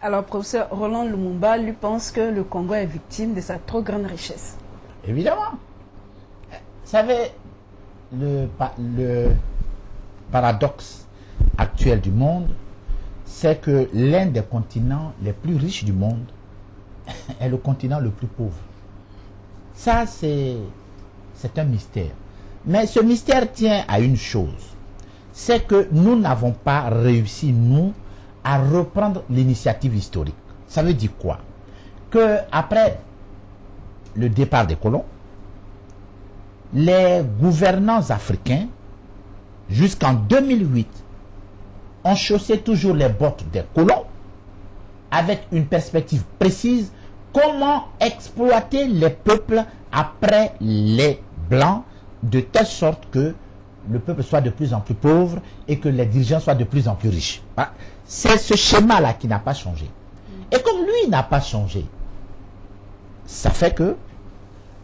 Alors, professeur Roland Lumumba, lui pense que le Congo est victime de sa trop grande richesse. Évidemment. Vous savez, le paradoxe actuel du monde, c'est que l'un des continents les plus riches du monde est le continent le plus pauvre. Ça, c'est un mystère. Mais ce mystère tient à une chose, c'est que nous n'avons pas réussi, nous, à reprendre l'initiative historique. Ça veut dire quoi? Que après le départ des colons, les gouvernants africains, jusqu'en 2008, ont chaussé toujours les bottes des colons avec une perspective précise: comment exploiter les peuples après les Blancs, de telle sorte que le peuple soit de plus en plus pauvre et que les dirigeants soient de plus en plus riches. C'est ce schéma-là qui n'a pas changé. Et comme lui n'a pas changé, ça fait que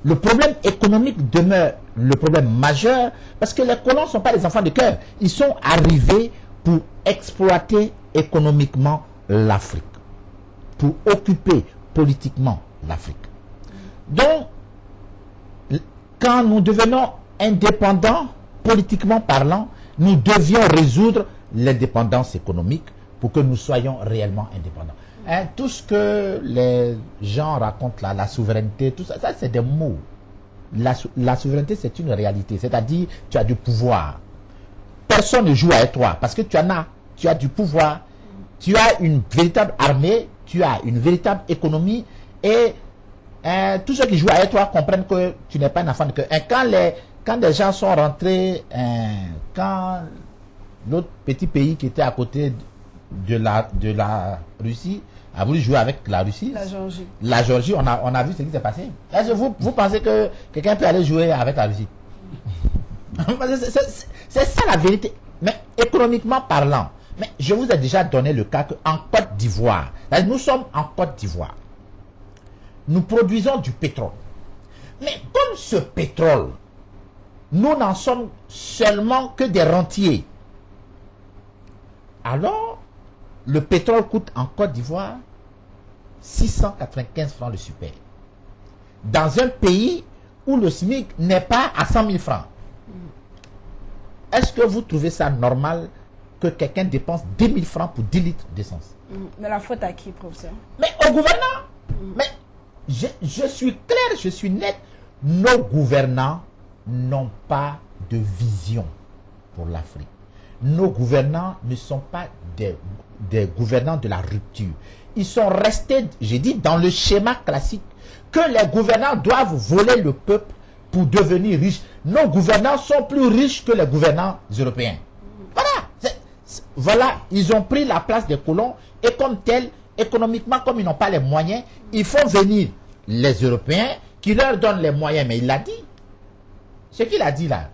le problème économique demeure le problème majeur, parce que les colons ne sont pas des enfants de cœur. Ils sont arrivés pour exploiter économiquement l'Afrique, pour occuper politiquement l'Afrique. Donc, quand nous devenons indépendants, politiquement parlant, nous devions résoudre l'indépendance économique pour que nous soyons réellement indépendants. Hein, tout ce que les gens racontent là, la souveraineté, tout ça, ça c'est des mots. La souveraineté, c'est une réalité. C'est-à-dire, tu as du pouvoir. Personne ne joue avec toi parce que tu en as. Tu as du pouvoir. Tu as une véritable armée. Tu as une véritable économie. Et tous ceux qui jouent avec toi comprennent que tu n'es pas un enfant de cœur. Et quand les gens sont rentrés, quand l'autre petit pays qui était à côté de la Russie a voulu jouer avec la Russie, la Géorgie, on a vu ce qui s'est passé. Est-ce que vous pensez que quelqu'un peut aller jouer avec la Russie? C'est ça la vérité. Mais économiquement parlant, mais je vous ai déjà donné le cas qu'en Côte d'Ivoire, nous sommes en Côte d'Ivoire, nous produisons du pétrole. Mais comme ce pétrole, nous n'en sommes seulement que des rentiers. Alors, le pétrole coûte en Côte d'Ivoire 695 francs le super. Dans un pays où le SMIC n'est pas à 100 000 francs. Est-ce que vous trouvez ça normal que quelqu'un dépense 10 000 francs pour 10 litres d'essence? Mais la faute à qui, professeur? Mais au gouvernant. Mais je suis clair, je suis net. Nos gouvernants n'ont pas de vision pour l'Afrique. Nos gouvernants ne sont pas des gouvernants de la rupture. Ils sont restés, j'ai dit, dans le schéma classique que les gouvernants doivent voler le peuple pour devenir riches. Nos gouvernants sont plus riches que les gouvernants européens. Voilà. Voilà, ils ont pris la place des colons et comme tel, économiquement, comme ils n'ont pas les moyens, ils font venir les Européens qui leur donnent les moyens. Mais il l'a dit. Ce qu'il a dit là,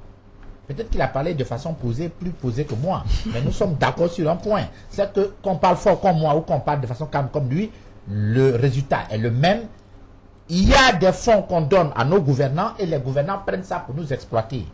peut-être qu'il a parlé de façon posée, plus posée que moi. Mais nous sommes d'accord sur un point. C'est que qu'on parle fort comme moi ou qu'on parle de façon calme comme lui, le résultat est le même. Il y a des fonds qu'on donne à nos gouvernants et les gouvernants prennent ça pour nous exploiter.